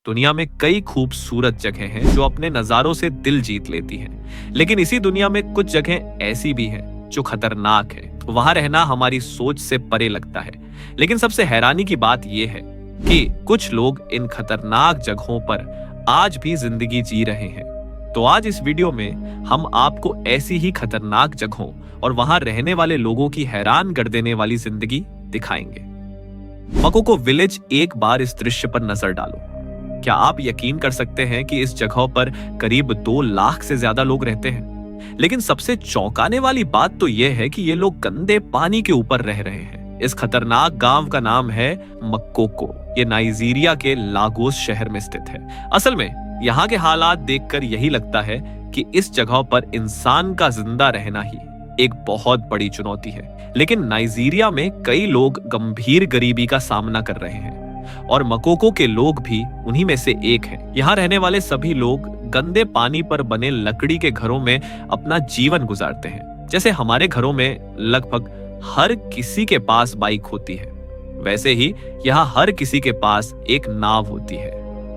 दुनिया में कई खूबसूरत जगह हैं जो अपने नजारों से दिल जीत लेती हैं। लेकिन इसी दुनिया में कुछ जगह ऐसी भी हैं जो खतरनाक है। वहां रहना हमारी सोच से परे लगता है। लेकिन सबसे हैरानी की बात यह है कि कुछ लोग इन खतरनाक जगहों पर आज भी जिंदगी जी रहे हैं। तो आज इस वीडियो में हम आपको ऐसी ही खतरनाक जगहों और वहां रहने वाले लोगों की हैरान कर देने वाली जिंदगी दिखाएंगे। मकोको विलेज, एक बार इस दृश्य पर नजर डालो। क्या आप यकीन कर सकते हैं कि इस जगह पर करीब 2 लाख से ज्यादा लोग रहते हैं? लेकिन सबसे चौंकाने वाली बात तो यह है कि ये लोग गंदे पानी के ऊपर रह रहे हैं। इस खतरनाक गांव का नाम है मकोको। ये नाइजीरिया के लागोस शहर में स्थित है। असल में यहाँ के हालात देखकर यही लगता है कि इस जगह पर इंसान का जिंदा रहना ही एक बहुत बड़ी चुनौती है। लेकिन नाइजीरिया में कई लोग गंभीर गरीबी का सामना कर रहे हैं और मकोको के लोग भी उन्हीं में से एक हैं। यहाँ रहने वाले सभी लोग गंदे पानी पर बने लकड़ी के घरों में अपना जीवन गुजारते हैं। जैसे हमारे घरों में लगभग हर किसी के पास बाइक होती है, वैसे ही यहाँ हर किसी के पास एक नाव होती है,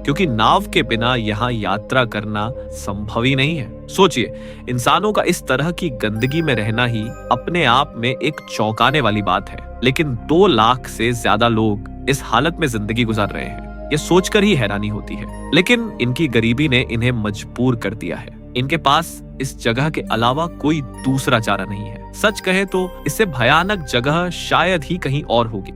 क्योंकि नाव के बिना यहाँ यात्रा करना संभव ही नहीं है। सोचिए, इंसानों का इस तरह की गंदगी में रहना ही अपने आप में एक चौंकाने वाली बात है। लेकिन 2 लाख से ज्यादा लोग इस हालत में जिंदगी गुजार रहे हैं। ये सोचकर ही हैरानी होती है। लेकिन इनकी गरीबी ने इन्हें मजबूर कर दिया है। इनके पास इस जगह के अलावा कोई दूसरा चारा नहीं है। सच कहे तो इससे भयानक जगह शायद ही कहीं और होगी।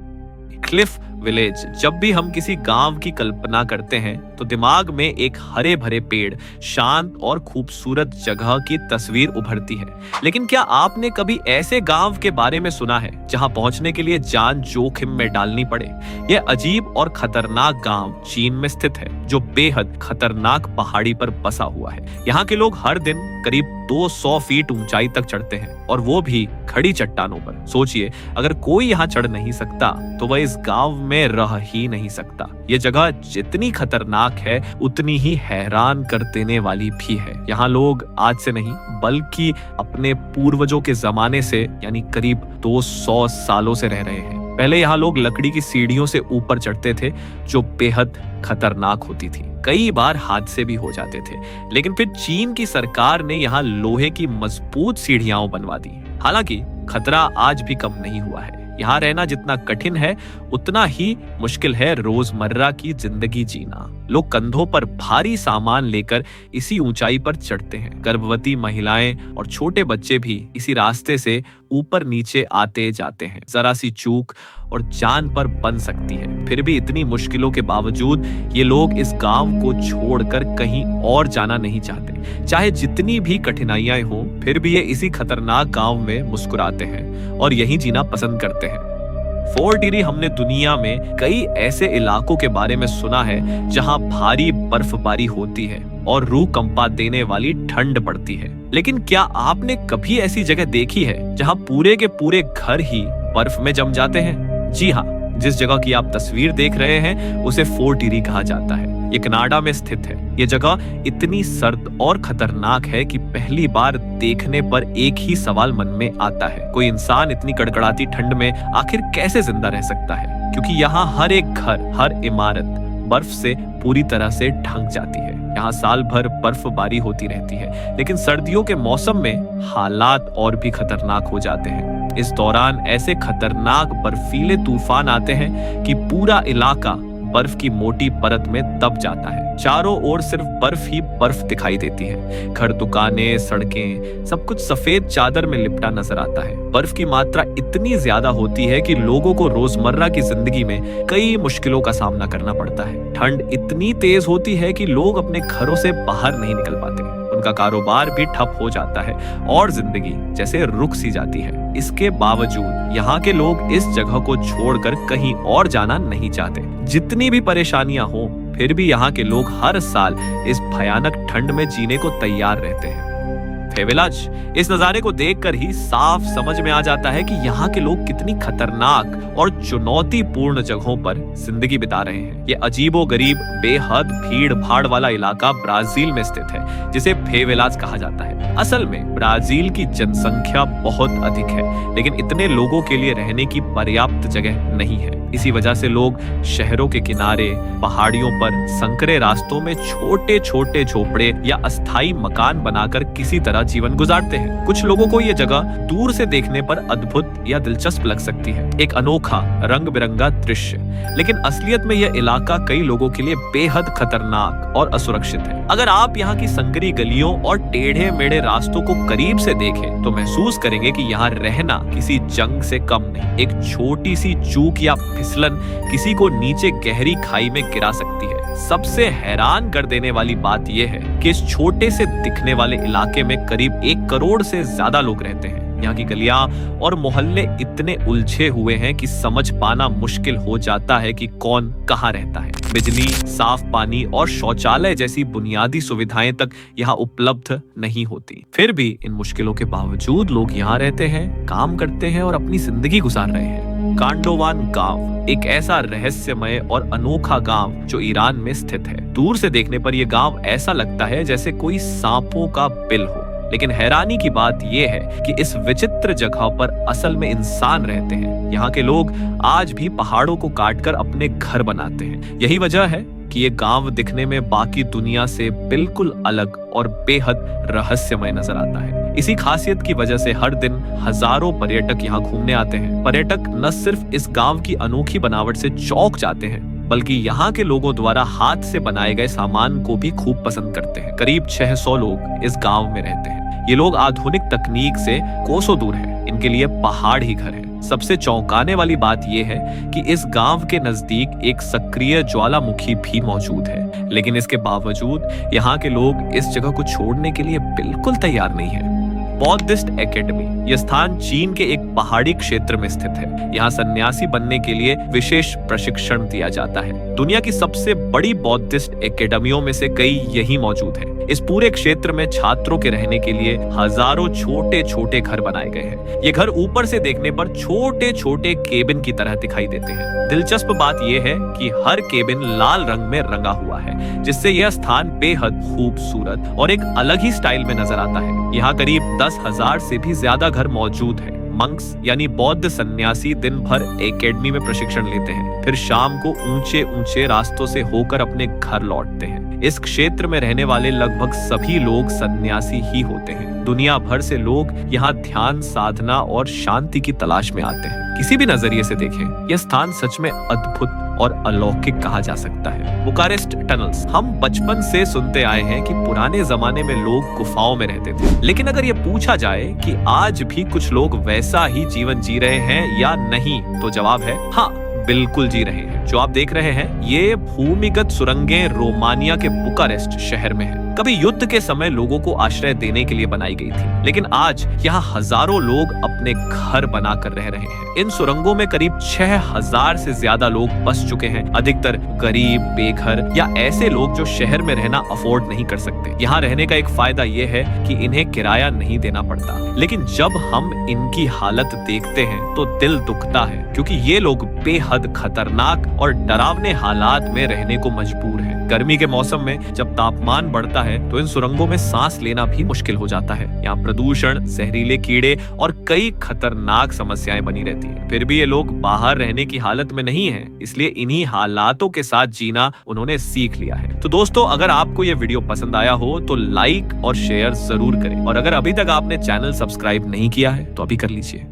Cliff village. जब भी हम किसी गांव की कल्पना करते हैं तो दिमाग में एक हरे भरे पेड़, शांत और खूबसूरत जगह की तस्वीर उभरती है। लेकिन क्या आपने कभी ऐसे गांव के बारे में सुना है जहां पहुंचने के लिए जान जोखिम में डालनी पड़े? यह अजीब और खतरनाक गांव चीन में स्थित है, जो बेहद खतरनाक पहाड़ी पर बसा हुआ है। यहाँ के लोग हर दिन करीब 200 फीट ऊंचाई तक चढ़ते हैं, और वो भी खड़ी चट्टानों पर। सोचिए, अगर कोई यहाँ चढ़ नहीं सकता तो वह इस गांव में रह ही नहीं सकता। ये जगह जितनी खतरनाक है उतनी ही हैरान कर देने वाली भी है। यहाँ लोग आज से नहीं बल्कि अपने पूर्वजों के जमाने से, यानी करीब 200 सालों से रह रहे हैं। पहले यहाँ लोग लकड़ी की सीढ़ियों से ऊपर चढ़ते थे, जो बेहद खतरनाक होती थी। कई बार हादसे भी हो जाते थे। लेकिन फिर चीन की सरकार ने यहाँ लोहे की मजबूत सीढ़ियां बनवा दी। हालांकि खतरा आज भी कम नहीं हुआ है। यहाँ रहना जितना कठिन है उतना ही मुश्किल है रोजमर्रा की जिंदगी जीना। लोग कंधों पर भारी सामान लेकर इसी ऊंचाई पर चढ़ते हैं। गर्भवती महिलाएं और छोटे बच्चे भी इसी रास्ते से ऊपर नीचे आते जाते हैं। जरा सी चूक और जान पर बन सकती है। फिर भी इतनी मुश्किलों के बावजूद ये लोग इस गांव को छोड़कर कहीं और जाना नहीं चाहते। चाहे जितनी भी कठिनाइयां हों, फिर भी ये इसी खतरनाक गांव में मुस्कुराते हैं और यहीं जीना पसंद करते हैं। फोर्ट इरी। हमने दुनिया में कई ऐसे इलाकों के बारे में सुना है जहां भारी बर्फबारी होती है और रूह कंपा देने वाली ठंड पड़ती है। लेकिन क्या आपने कभी ऐसी जगह देखी है जहां पूरे के पूरे घर ही बर्फ में जम जाते हैं? जी हाँ, जिस जगह की आप तस्वीर देख रहे हैं उसे फोर्ट इरी कहा जाता है। ये कनाडा में स्थित है। ये जगह इतनी सर्द और खतरनाक है कि पहली बार देखने पर एक ही सवाल मन में आता है, कोई इंसान इतनी कड़कड़ाती ठंड में आखिर कैसे जिंदा रह सकता है? क्योंकि यहाँ हर एक घर, हर इमारत बर्फ से पूरी तरह से ढक जाती है। यहाँ साल भर बर्फबारी होती रहती है, लेकिन सर्दियों के मौसम में हालात और भी खतरनाक हो जाते हैं। इस दौरान ऐसे खतरनाक बर्फीले तूफान आते हैं कि पूरा इलाका बर्फ की मोटी परत में दब जाता है। चारों ओर सिर्फ बर्फ ही बर्फ दिखाई देती है। घर, दुकानें, सड़कें, सब कुछ सफेद चादर में लिपटा नजर आता है। बर्फ की मात्रा इतनी ज्यादा होती है कि लोगों को रोजमर्रा की जिंदगी में कई मुश्किलों का सामना करना पड़ता है। ठंड इतनी तेज होती है कि लोग अपने घरों से बाहर नहीं निकल पाते। उनका कारोबार भी ठप हो जाता है और जिंदगी जैसे रुक सी जाती है। इसके बावजूद यहाँ के लोग इस जगह को छोड़कर कहीं और जाना नहीं चाहते। जितनी भी परेशानियां हो, फिर भी यहाँ के लोग हर साल इस भयानक ठंड में जीने को तैयार रहते हैं। फेविलाज। इस नजारे को देखकर ही साफ समझ में आ जाता है कि यहाँ के लोग कितनी खतरनाक और चुनौतीपूर्ण जगहों पर जिंदगी बिता रहे हैं। ये अजीबोगरीब बेहद भीड़ भाड़ वाला इलाका ब्राजील में स्थित है, जिसे फेविलाज कहा जाता है। असल में ब्राजील की जनसंख्या बहुत अधिक है, लेकिन इतने लोगों के लिए रहने की पर्याप्त जगह नहीं है। इसी वजह से लोग शहरों के किनारे, पहाड़ियों पर, संकरे रास्तों में छोटे छोटे झोपड़े या अस्थायी मकान बनाकर किसी तरह जीवन गुजारते हैं। कुछ लोगों को ये जगह दूर से देखने पर अद्भुत या दिलचस्प लग सकती है, एक अनोखा रंग बिरंगा दृश्य, लेकिन असलियत में यह इलाका कई लोगों के लिए बेहद खतरनाक और असुरक्षित है। अगर आप यहाँ की संकरी गलियों और टेढ़े मेढ़े रास्तों को करीब से देखें तो महसूस करेंगे कि यहाँ रहना किसी जंग से कम नहीं। एक छोटी सी चूक या फिसलन किसी को नीचे गहरी खाई में गिरा सकती है। सबसे हैरान कर देने वाली बात यह है कि इस छोटे से दिखने वाले इलाके में करीब 1 करोड़ से ज्यादा लोग रहते हैं। यहाँ की गलियां और मोहल्ले इतने उलझे हुए हैं कि समझ पाना मुश्किल हो जाता है कि कौन कहाँ रहता है। बिजली, साफ पानी और शौचालय जैसी बुनियादी सुविधाएं तक यहाँ उपलब्ध नहीं होती। फिर भी इन मुश्किलों के बावजूद लोग यहाँ रहते हैं, काम करते हैं और अपनी जिंदगी गुजार रहे हैं। कांडोवान गांव एक ऐसा रहस्यमय और अनोखा गांव जो ईरान में स्थित है। दूर से देखने पर यह गांव ऐसा लगता है जैसे कोई सांपों का बिल हो, लेकिन हैरानी की बात यह है कि इस विचित्र जगह पर असल में इंसान रहते हैं। यहाँ के लोग आज भी पहाड़ों को काटकर अपने घर बनाते हैं। यही वजह है कि ये गांव दिखने में बाकी दुनिया से बिल्कुल अलग और बेहद रहस्यमय नजर आता है। इसी खासियत की वजह से हर दिन हजारों पर्यटक यहाँ घूमने आते हैं। पर्यटक न सिर्फ इस गांव की अनोखी बनावट से चौंक जाते हैं, बल्कि यहाँ के लोगों द्वारा हाथ से बनाए गए सामान को भी खूब पसंद करते हैं। करीब 600 लोग इस गांव में रहते हैं। ये लोग आधुनिक तकनीक से कोसों दूर हैं। इनके लिए पहाड़ ही घर है। सबसे चौंकाने वाली बात यह है कि इस गांव के नजदीक एक सक्रिय ज्वालामुखी भी मौजूद है, लेकिन इसके बावजूद यहाँ के लोग इस जगह को छोड़ने के लिए बिल्कुल तैयार नहीं है। बौद्धिस्ट एकेडमी यह स्थान चीन के एक पहाड़ी क्षेत्र में स्थित है। यहाँ सन्यासी बनने के लिए विशेष प्रशिक्षण दिया जाता है। दुनिया की सबसे बड़ी बौद्धिस्ट एकेडमियों में से कई यही मौजूद है। इस पूरे क्षेत्र में छात्रों के रहने के लिए हजारों छोटे छोटे घर बनाए गए हैं। ये घर ऊपर से देखने पर छोटे छोटे केबिन की तरह दिखाई देते हैं। दिलचस्प बात यह है कि हर केबिन लाल रंग में रंगा हुआ है, जिससे यह स्थान बेहद खूबसूरत और एक अलग ही स्टाइल में नजर आता है। यहाँ करीब 10,000 से भी ज्यादा घर मौजूद है। मंक्स यानी बौद्ध सन्यासी दिन भर एकेडमी में प्रशिक्षण लेते हैं, फिर शाम को ऊंचे ऊंचे रास्तों से होकर अपने घर लौटते हैं। इस क्षेत्र में रहने वाले लगभग सभी लोग सन्यासी ही होते हैं। दुनिया भर से लोग यहाँ ध्यान, साधना और शांति की तलाश में आते हैं। किसी भी नजरिए से देखें, यह स्थान सच में अद्भुत और अलौकिक कहा जा सकता है। बुकारेस्ट टनल्स हम बचपन से सुनते आए हैं कि पुराने जमाने में लोग गुफाओं में रहते थे, लेकिन अगर ये पूछा जाए कि आज भी कुछ लोग वैसा ही जीवन जी रहे हैं या नहीं, तो जवाब है हाँ, बिल्कुल जी रहे हैं। जो आप देख रहे हैं ये भूमिगत सुरंगें रोमानिया के बुकारेस्ट शहर में है। कभी युद्ध के समय लोगों को आश्रय देने के लिए बनाई गई थी, लेकिन आज यहाँ हजारों लोग अपने घर बनाकर रह रहे हैं। इन सुरंगों में करीब 6,000 से ज्यादा लोग बस चुके हैं, अधिकतर गरीब, बेघर या ऐसे लोग जो शहर में रहना अफोर्ड नहीं कर सकते। यहाँ रहने का एक फायदा ये है कि इन्हें किराया नहीं देना पड़ता, लेकिन जब हम इनकी हालत देखते हैं तो दिल दुखता है, क्योंकि ये लोग बेहद खतरनाक और डरावने हालात में रहने को मजबूर हैं। गर्मी के मौसम में जब तापमान बढ़ता है तो इन सुरंगों में सांस लेना भी मुश्किल हो जाता है। यहाँ प्रदूषण, जहरीले कीड़े और कई खतरनाक समस्याएं बनी रहती हैं। फिर भी ये लोग बाहर रहने की हालत में नहीं हैं, इसलिए इन्हीं हालातों के साथ जीना उन्होंने सीख लिया है। तो दोस्तों, अगर आपको ये वीडियो पसंद आया हो तो लाइक और शेयर जरूर करें, और अगर अभी तक आपने चैनल सब्सक्राइब नहीं किया है तो अभी कर लीजिए।